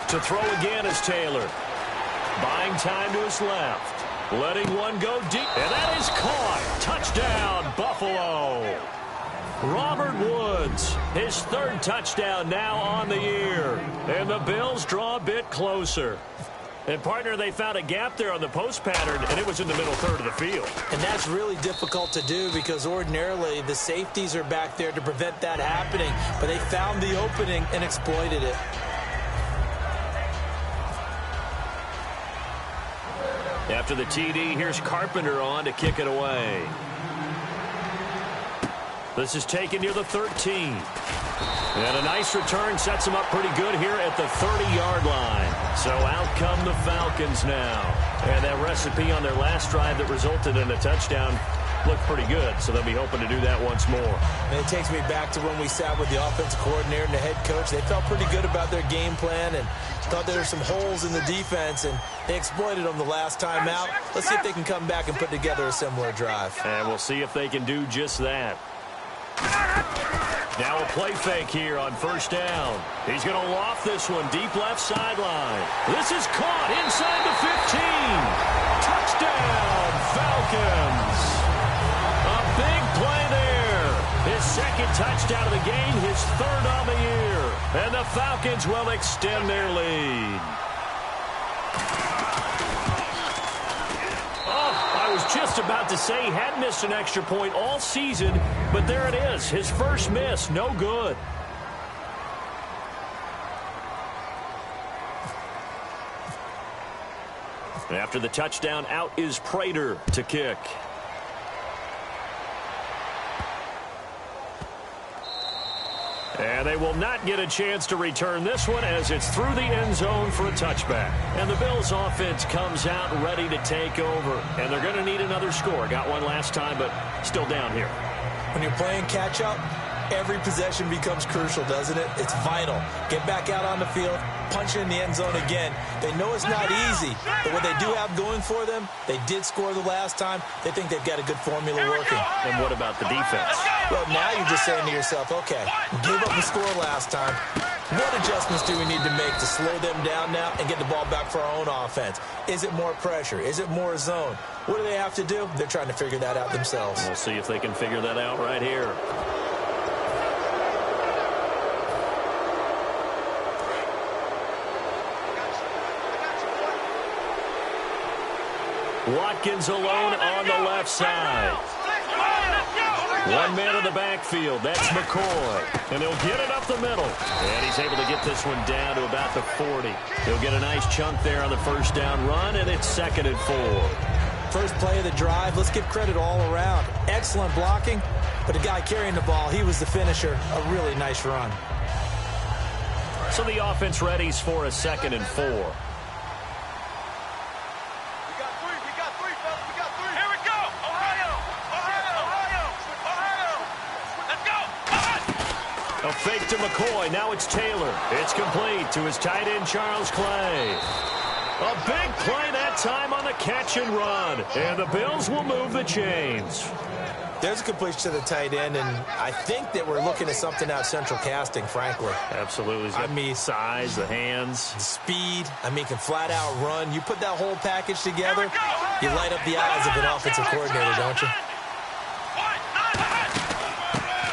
To throw again is Taylor. Buying time to his left. Letting one go deep. And that is caught. Touchdown, Buffalo. Robert Woods, his 3rd touchdown now on the year. And the Bills draw a bit closer. And, partner, they found a gap there on the post pattern, and it was in the middle 3rd of the field. And that's really difficult to do because ordinarily the safeties are back there to prevent that happening. But they found the opening and exploited it. After the TD, here's Carpenter on to kick it away. This is taken near the 13. And a nice return sets him up pretty good here at the 30-yard line. So out come the Falcons now. And that recipe on their last drive that resulted in a touchdown looked pretty good, so they'll be hoping to do that once more. And it takes me back to when we sat with the offensive coordinator and the head coach. They felt pretty good about their game plan and thought there were some holes in the defense, and they exploited them the last time out. Let's see if they can come back and put together a similar drive. And we'll see if they can do just that. Now a play fake here on first down. He's going to loft this one deep left sideline. This is caught inside the 15. Touchdown, Falcons. A big play there. His 2nd touchdown of the game, his 3rd on the year. And the Falcons will extend their lead. I was just about to say he had missed an extra point all season, but there it is. His first miss, no good. After the touchdown, out is Prater to kick. And they will not get a chance to return this one as it's through the end zone for a touchback. And the Bills offense comes out ready to take over. And they're going to need another score. Got one last time, but still down here. When you're playing catch-up, every possession becomes crucial, doesn't it? It's vital. Get back out on the field, punch it in the end zone again. They know it's not easy, but what they do have going for them, they did score the last time. They think they've got a good formula working. And what about the defense? Well, now you're just saying to yourself, okay, gave up the score last time. What adjustments do we need to make to slow them down now and get the ball back for our own offense? Is it more pressure? Is it more zone? What do they have to do? They're trying to figure that out themselves. We'll see if they can figure that out right here. Watkins alone on the left side. One man in the backfield. That's McCoy. And he'll get it up the middle. And he's able to get this one down to about the 40. He'll get a nice chunk there on the first down run, and it's 2nd and 4. First play of the drive, let's give credit all around. Excellent blocking, but the guy carrying the ball, he was the finisher. A really nice run. So the offense readies for a 2nd and 4. A fake to McCoy. Now it's Taylor. It's complete to his tight end, Charles Clay. A big play that time on the catch and run. And the Bills will move the chains. There's a completion to the tight end, and I think that we're looking at something out central casting, frankly. Absolutely. I mean, size, the hands. The speed. I mean, can flat out run. You put that whole package together, you light up the eyes of an offensive coordinator, don't you?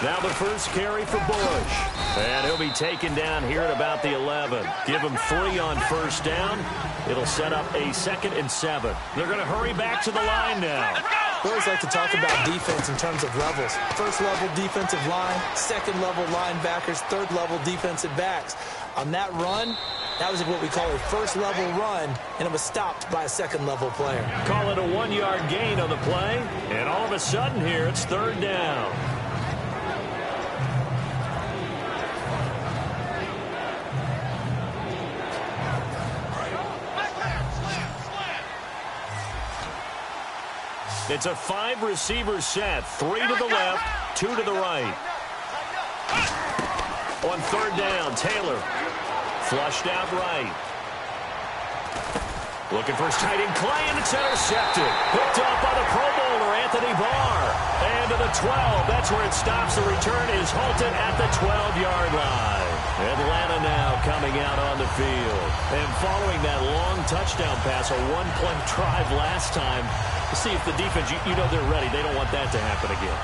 Now the first carry for Bush. And he'll be taken down here at about the 11. Give him 3 on first down. It'll set up a 2nd and 7. They're going to hurry back to the line now. We always like to talk about defense in terms of levels. First level defensive line, second level linebackers, third level defensive backs. On that run, that was what we call a first level run, and it was stopped by a second level player. Call it a 1-yard gain on the play. And all of a sudden here, it's 3rd down. It's a 5-receiver set. 3 to the left, 2 to the right. On 3rd down, Taylor. Flushed out right. Looking for his tight end, Clay, and it's intercepted. Hooked up by the Pro Bowler, Anthony Barr. And to the 12. That's where it stops. The return is halted at the 12-yard line. Atlanta now coming out on the field. And following that long touchdown pass, a 1-play drive last time, to see if the defense, you know they're ready. They don't want that to happen again.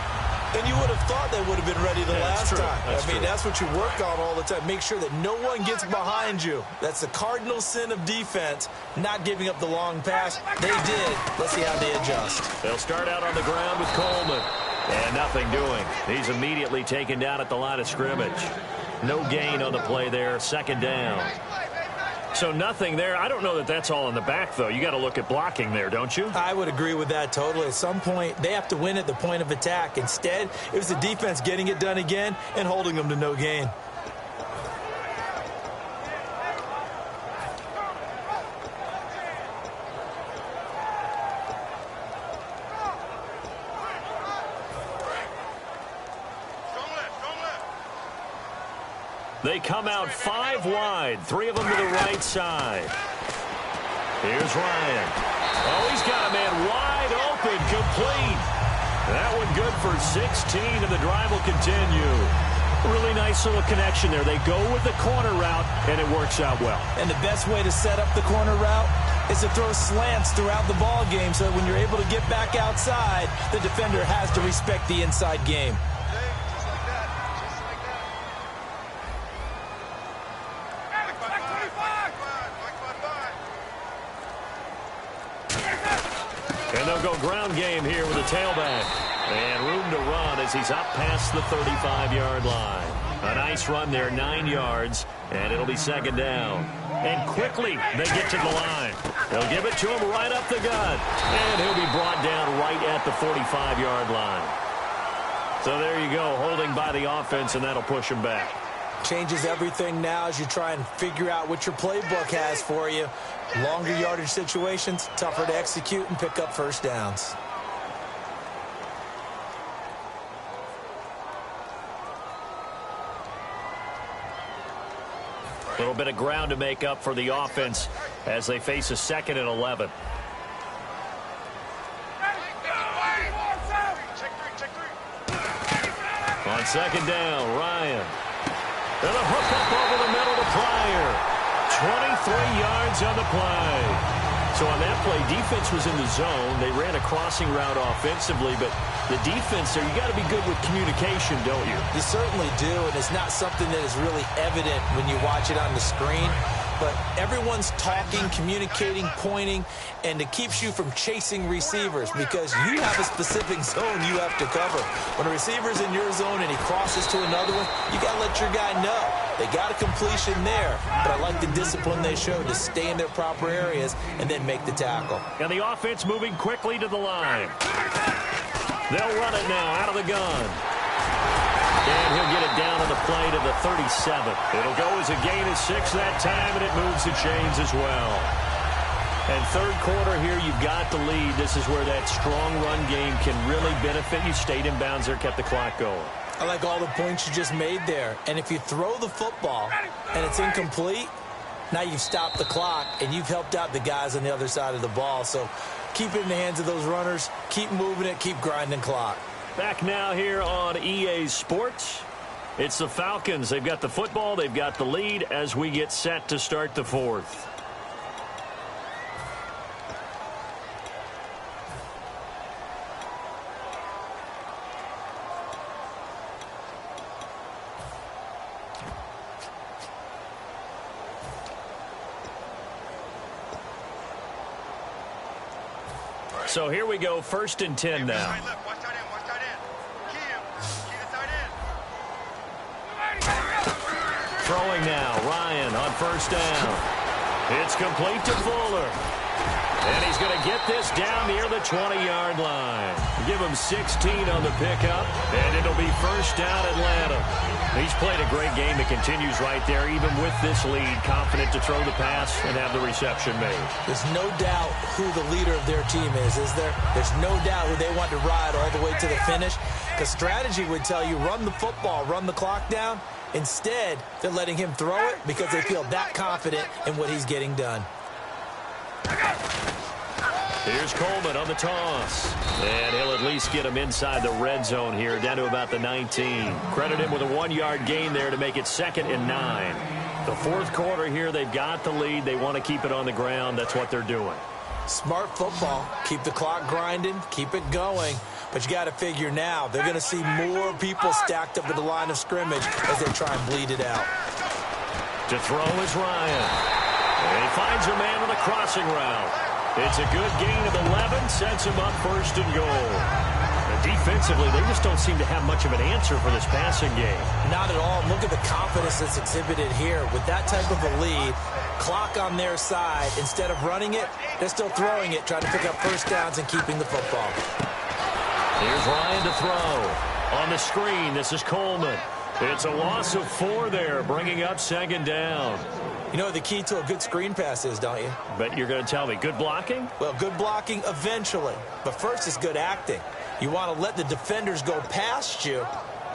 And you would have thought they would have been ready the last time. I mean, that's what you work on all the time. Make sure that no one gets behind you. That's the cardinal sin of defense, not giving up the long pass. They did. Let's see how they adjust. They'll start out on the ground with Coleman. And nothing doing. He's immediately taken down at the line of scrimmage. No gain on the play there. 2nd down. So nothing there. I don't know that that's all in the back, though. You got to look at blocking there, don't you? I would agree with that totally. At some point, they have to win at the point of attack. Instead, it was the defense getting it done again and holding them to no gain. They come out 5 wide, 3 of them to the right side. Here's Ryan. Oh, he's got a man wide open, complete. That one good for 16, and the drive will continue. Really nice little connection there. They go with the corner route, and it works out well. And the best way to set up the corner route is to throw slants throughout the ball game so that when you're able to get back outside, the defender has to respect the inside game. And they'll go ground game here with a tailback. And room to run as he's up past the 35-yard line. A nice run there, 9 yards, and it'll be 2nd down. And quickly they get to the line. They'll give it to him right up the gut. And he'll be brought down right at the 45-yard line. So there you go, holding by the offense, and that'll push him back. Changes everything now as you try and figure out what your playbook has for you. Longer yardage situations, tougher to execute and pick up first downs. A little bit of ground to make up for the offense as they face a 2nd and 11. On 2nd down, Ryan. And a hook up over the middle to Pryor. 23 yards on the play. So on that play, defense was in the zone. They ran a crossing route offensively, but the defense there, you got to be good with communication, don't you? You certainly do, and it's not something that is really evident when you watch it on the screen. but everyone's talking, communicating, pointing, and it keeps you from chasing receivers because you have a specific zone you have to cover. When a receiver's in your zone and he crosses to another one, you got to let your guy know. They got a completion there, but I like the discipline they showed to stay in their proper areas and then make the tackle. And the offense moving quickly to the line. They'll run it now out of the gun. And he'll get it down on the play to the 37. It'll go as a gain of 6 that time, and it moves the chains as well. And third quarter here, you've got the lead. This is where that strong run game can really benefit you. Stayed in bounds there, kept the clock going. I like all the points you just made there. And if you throw the football and it's incomplete, now you've stopped the clock and you've helped out the guys on the other side of the ball. So keep it in the hands of those runners. Keep moving it. Keep grinding clock. Back now here on EA Sports. It's the Falcons. They've got the football. They've got the lead as we get set to start the fourth. So here we go, 1st and 10 now. Throwing now, Ryan on 1st down. It's complete to Fuller. And he's going to get this down near the 20-yard line. Give him 16 on the pickup, and it'll be 1st down Atlanta. He's played a great game that continues right there, even with this lead, confident to throw the pass and have the reception made. There's no doubt who the leader of their team is there? There's no doubt who they want to ride all the way to the finish. Because strategy would tell you run the football, run the clock down. Instead, they're letting him throw it because they feel that confident in what he's getting done. Here's Coleman on the toss. And he'll at least get him inside the red zone here, down to about the 19. Credit him with a 1-yard gain there to make it 2nd and 9. The fourth quarter here, they've got the lead. They want to keep it on the ground. That's what they're doing. Smart football. Keep the clock grinding. Keep it going. But you got to figure now, they're going to see more people stacked up at the line of scrimmage as they try and bleed it out. To throw is Ryan. And he finds a man on the crossing route. It's a good gain of 11, sets him up 1st and goal. And defensively, they just don't seem to have much of an answer for this passing game. Not at all. Look at the confidence that's exhibited here. With that type of a lead, clock on their side, instead of running it, they're still throwing it, trying to pick up 1st downs and keeping the football. Here's Ryan to throw. On the screen, this is Coleman. It's a loss of 4 there, bringing up 2nd down. You know what the key to a good screen pass is, don't you? But you're going to tell me, good blocking? Well, good blocking eventually. But first is good acting. You want to let the defenders go past you,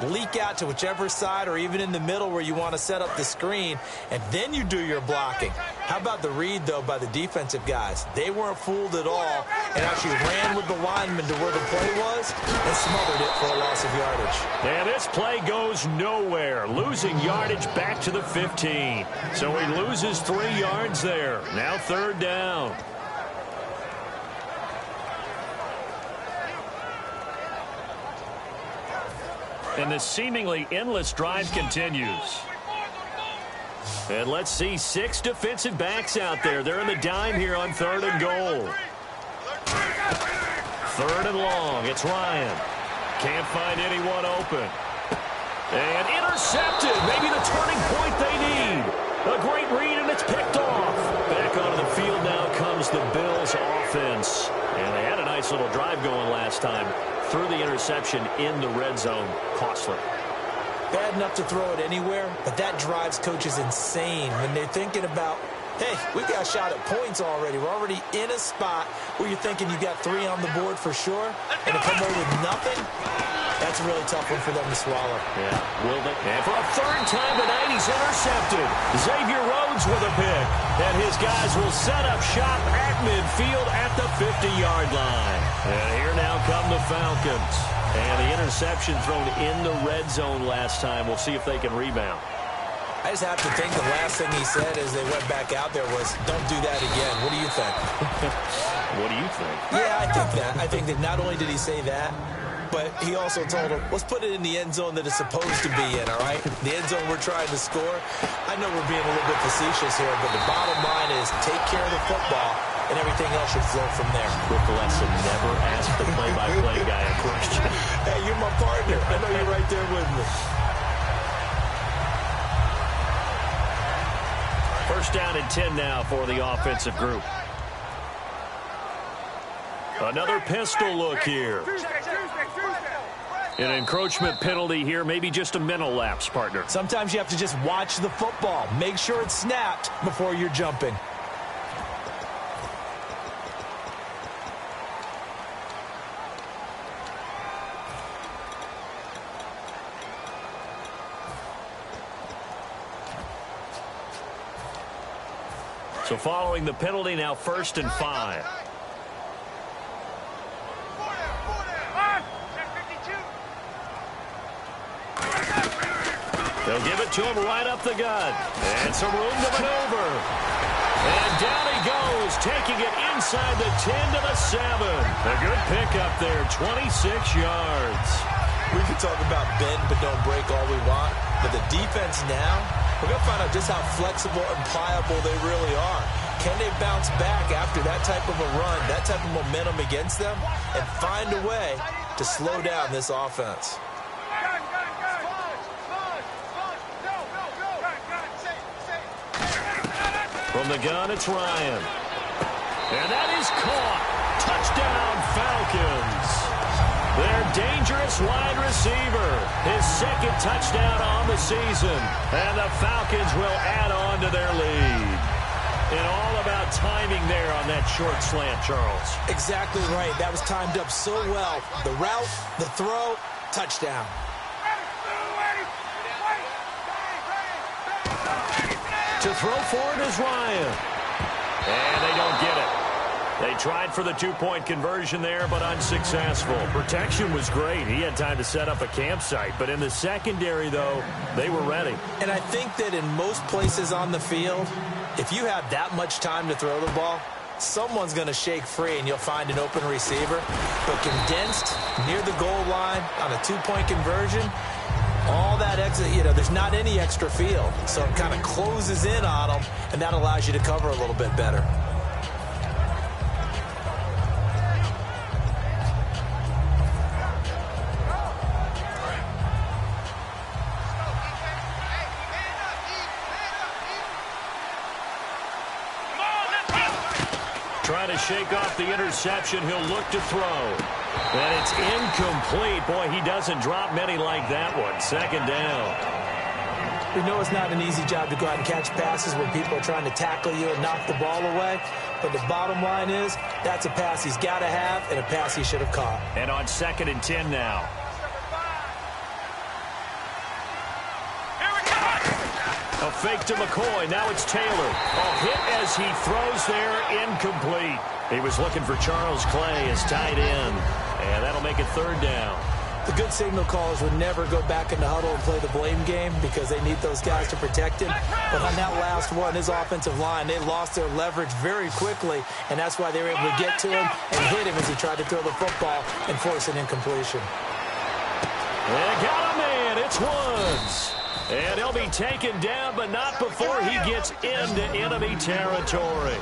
leak out to whichever side or even in the middle where you want to set up the screen, and then you do your blocking. How about the read, though, by the defensive guys? They weren't fooled at all and actually ran with the lineman to where the play was and smothered it for a loss of yardage. And this play goes nowhere, losing yardage back to the 15. So he loses 3 yards there. Now 3rd down. And the seemingly endless drive continues. And let's see, 6 defensive backs out there. They're in the dime here on 3rd and goal. 3rd and long. It's Ryan. Can't find anyone open. And intercepted. Maybe the turning point they need. A great read, and it's picked off. Back onto the field now comes the Bills offense. And they had a nice little drive going last time. Threw the interception in the red zone. Costly. Bad enough to throw it anywhere, but that drives coaches insane when they're thinking about, hey, we've got a shot at points already. We're already in a spot where you're thinking you got 3 on the board for sure, and to come away with nothing, that's a really tough one for them to swallow. Yeah, will they? And for a 3rd time tonight, he's intercepted. Xavier Rhodes with a pick, and his guys will set up shop at midfield at the 50-yard line. And here now come the Falcons. And the interception thrown in the red zone last time. We'll see if they can rebound. I just have to think the last thing he said as they went back out there was, don't do that again. What do you think? What do you think? Yeah, I think that. I think that not only did he say that, but he also told him, let's put it in the end zone that it's supposed to be in, all right? The end zone we're trying to score. I know we're being a little bit facetious here, but the bottom line is take care of the football, and everything else should flow from there. Quick lesson, never ask the play-by-play guy a question. Hey, you're my partner. I know you're right there with me. First down and 10 now for the offensive group. Another pistol look here. An encroachment penalty here, maybe just a mental lapse, partner. Sometimes you have to just watch the football. Make sure it's snapped before you're jumping. So following the penalty, now 1st and 5. They'll give it to him right up the gut. And some room to maneuver. And down he goes, taking it inside the 10 to the 7. A good pickup there, 26 yards. We can talk about bend but don't break all we want, but the defense now, we're going to find out just how flexible and pliable they really are. Can they bounce back after that type of a run, that type of momentum against them, and find a way to slow down this offense? From the gun, it's Ryan. And that is caught. Touchdown, Falcons. Their dangerous wide receiver. His 2nd touchdown on the season. And the Falcons will add on to their lead. And all about timing there on that short slant, Charles. Exactly right. That was timed up so well. The route, the throw, touchdown. To throw for it is Ryan. And they don't get it. They tried for the 2-point conversion there, but unsuccessful. Protection was great. He had time to set up a campsite. But in the secondary, though, they were ready. And I think that in most places on the field, if you have that much time to throw the ball, someone's going to shake free and you'll find an open receiver. But condensed near the goal line on a 2-point conversion, all that extra, there's not any extra field. So it kind of closes in on them, and that allows you to cover a little bit better. Trying to shake off the interception. He'll look to throw. And it's incomplete. Boy, he doesn't drop many like that one. 2nd down. We know it's not an easy job to go out and catch passes when people are trying to tackle you and knock the ball away. But the bottom line is, that's a pass he's got to have and a pass he should have caught. And on 2nd and 10 now. A fake to McCoy. Now it's Taylor. A hit as he throws there. Incomplete. He was looking for Charles Clay as tight end. And that'll make it 3rd down. The good signal callers would never go back in the huddle and play the blame game because they need those guys to protect him. But on that last one, his offensive line, they lost their leverage very quickly, and that's why they were able to get to him and hit him as he tried to throw the football and force an incompletion. They got a man. It's Woods. And he'll be taken down, but not before he gets into enemy territory.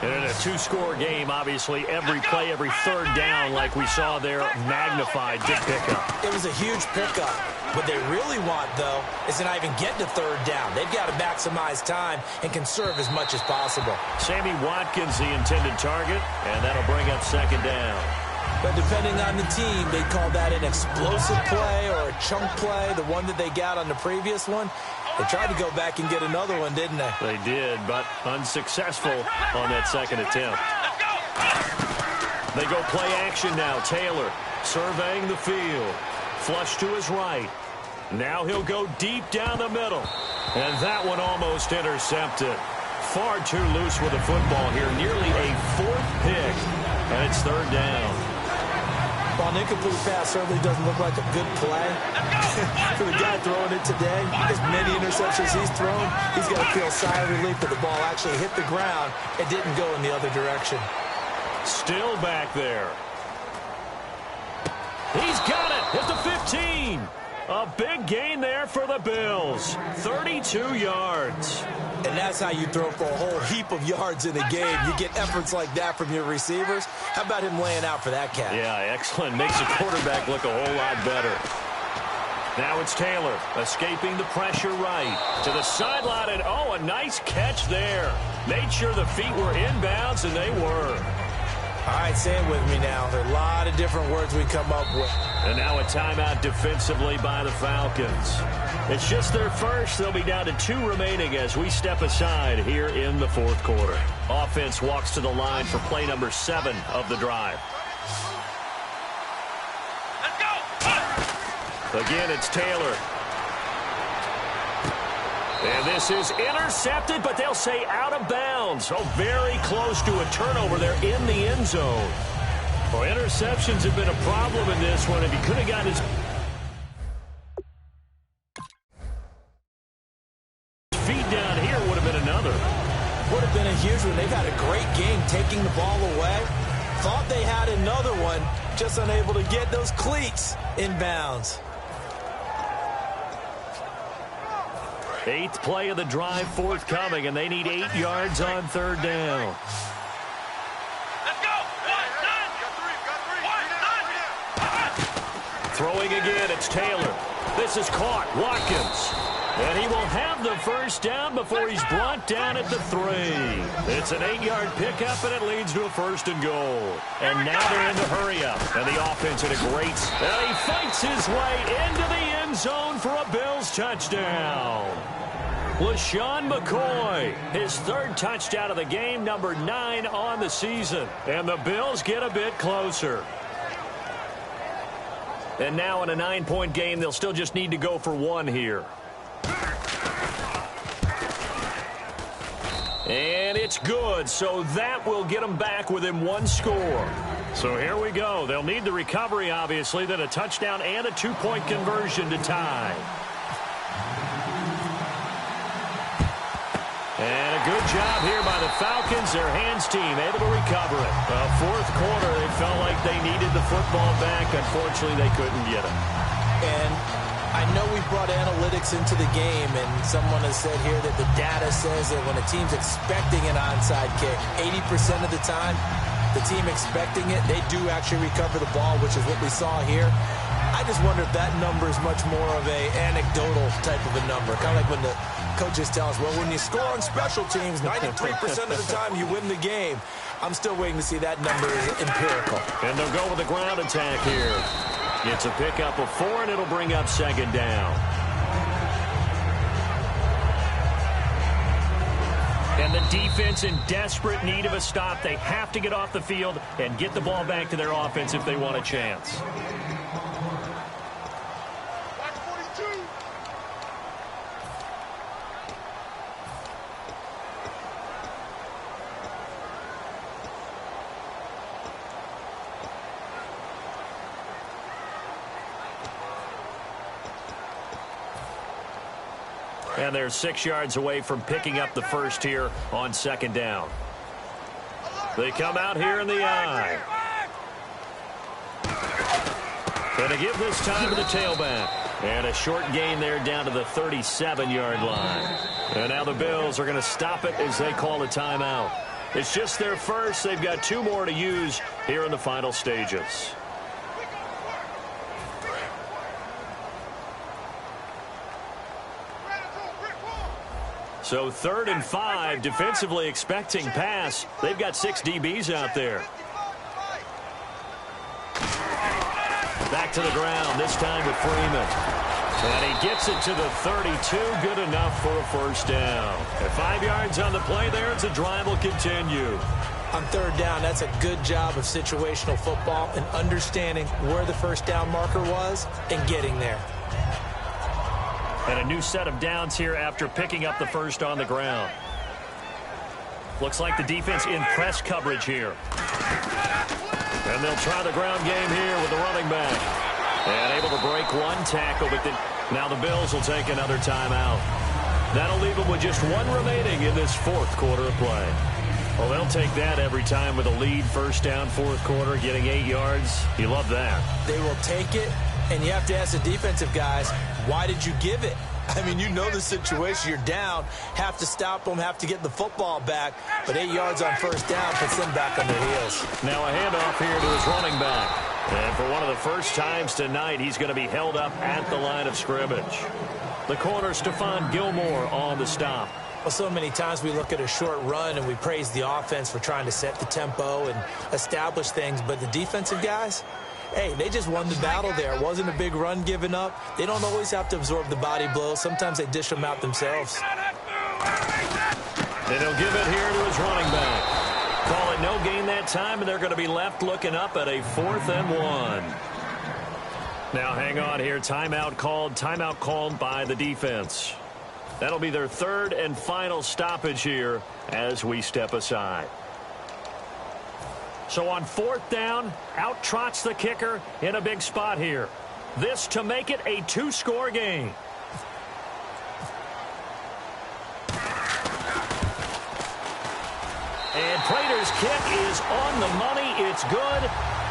And in a 2-score game, obviously, every play, every 3rd down, like we saw there, magnified, big pickup. It was a huge pickup. What they really want, though, is to not even get to 3rd down. They've got to maximize time and conserve as much as possible. Sammy Watkins, the intended target, and that'll bring up 2nd down. But depending on the team, they call that an explosive play or a chunk play, the one that they got on the previous one. They tried to go back and get another one, didn't they? They did, but unsuccessful on that 2nd attempt. They go play action now. Taylor surveying the field. Flush to his right. Now he'll go deep down the middle. And that one almost intercepted. Far too loose with the football here. Nearly a 4th pick. And it's 3rd down. While an incomplete pass certainly doesn't look like a good play, for the guy throwing it today, as many interceptions he's thrown, he's got to feel sigh of relief that the ball actually hit the ground and didn't go in the other direction. Still back there. He's got it. 15. A big gain there for the Bills. 32 yards. And that's how you throw for a whole heap of yards in a game. You get efforts like that from your receivers. How about him laying out for that catch? Yeah, excellent. Makes the quarterback look a whole lot better. Now it's Taylor escaping the pressure right to the sideline. And, oh, a nice catch there. Made sure the feet were inbounds, and they were. All right, say it with me now. There are a lot of different words we come up with. And now a timeout defensively by the Falcons. It's just their first. They'll be down to 2 remaining as we step aside here in the fourth quarter. Offense walks to the line for play number 7 of the drive. Let's go. Again, it's Taylor. And this is intercepted, but they'll say out of bounds. Oh, very close to a turnover there in the end zone. Well, interceptions have been a problem in this one. If he could have gotten his feet down here, would have been another. Would have been a huge one. They've had a great game taking the ball away. Thought they had another one, just unable to get those cleats in bounds. 8th play of the drive forthcoming, and they need 8 yards on 3rd down. Let's go. Throwing again, it's Taylor. This is caught. Watkins. And he will have the first down before he's brought down at the 3. It's an 8-yard pickup, and it leads to a 1st and goal. And now they're in the hurry-up. And the offense in a great... And he fights his way into the end zone for a Bills touchdown. LaShawn McCoy, his 3rd touchdown of the game, number 9 on the season. And the Bills get a bit closer. And now in a 9-point game, they'll still just need to go for 1 here. And it's good, so that will get them back within 1 score. So here we go. They'll need the recovery, obviously, then a touchdown and a 2-point conversion to tie. And a good job here by the Falcons, their hands team, able to recover it. Well, 4th quarter, they felt like they needed the football back. Unfortunately, they couldn't get it. And I know we brought analytics into the game, and someone has said here that the data says that when a team's expecting an onside kick, 80% of the time, the team expecting it, they do actually recover the ball, which is what we saw here. I just wonder if that number is much more of a anecdotal type of a number. Kind of like when the coaches tell us, well, when you score on special teams, 93% of the time you win the game. I'm still waiting to see that number is empirical. And they'll go with a ground attack here. It's a pickup of 4, and it'll bring up 2nd down. And the defense in desperate need of a stop. They have to get off the field and get the ball back to their offense if they want a chance. And they're 6 yards away from picking up the first here on 2nd down. They come out here in the I. And to give this time to the tailback. And a short gain there down to the 37-yard line. And now the Bills are going to stop it as they call a timeout. It's just their first. They've got 2 more to use here in the final stages. So 3rd and 5, defensively expecting pass. They've got 6 DBs out there. Back to the ground, this time with Freeman. And he gets it to the 32, good enough for a 1st down. At 5 yards on the play there, it's a drive will continue. On 3rd down, that's a good job of situational football and understanding where the 1st down marker was and getting there. And a new set of downs here after picking up the 1st on the ground. Looks like the defense in press coverage here. And they'll try the ground game here with the running back. And able to break 1 tackle, but now the Bills will take another timeout. That'll leave them with just 1 remaining in this 4th quarter of play. Well, they'll take that every time with a lead, 1st down, 4th quarter, getting 8 yards. You love that. They will take it And you have to ask the defensive guys, why did you give it? I mean, you know the situation. You're down, have to stop them, have to get the football back. But 8 yards on first down puts them back on their heels. Now a handoff here to his running back. And for one of the first times tonight, he's going to be held up at the line of scrimmage. The corner, Stephon Gilmore, on the stop. Well, so many times we look at a short run and we praise the offense for trying to set the tempo and establish things. But the defensive guys, hey, they just won the battle there. It wasn't a big run given up. They don't always have to absorb the body blows. Sometimes they dish them out themselves. And he'll give it here to his running back. Call it no gain that time, and they're going to be left looking up at a 4th and 1. Now hang on here. Timeout called by the defense. That'll be their 3rd and final stoppage here as we step aside. So on 4th down, out trots the kicker in a big spot here. This to make it a 2-score game. And Prater's kick is on the money. It's good.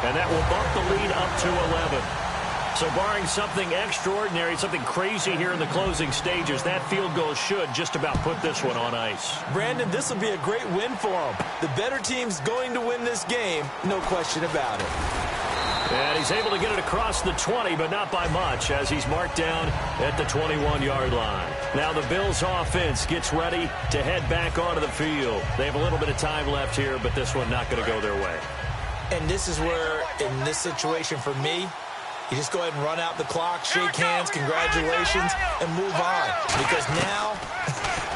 And that will bump the lead up to 11. So barring something extraordinary, something crazy here in the closing stages, that field goal should just about put this one on ice. Brandon, this will be a great win for them. The better team's going to win this game, no question about it. And he's able to get it across the 20, but not by much, as he's marked down at the 21-yard line. Now the Bills' offense gets ready to head back onto the field. They have a little bit of time left here, but this one not going to go their way. And this is where, in this situation for me, you just go ahead and run out the clock, shake hands, congratulations, and move on. Because now,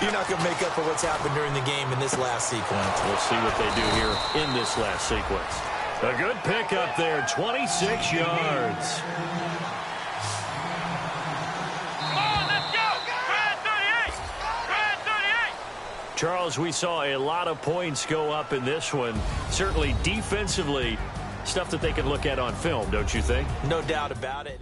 you're not going to make up for what's happened during the game in this last sequence. We'll see what they do here in this last sequence. A good pick up there, 26 yards. Come on, let's go! Red 38! Red 38! Charles, we saw a lot of points go up in this one. Certainly defensively, stuff that they can look at on film, don't you think? No doubt about it.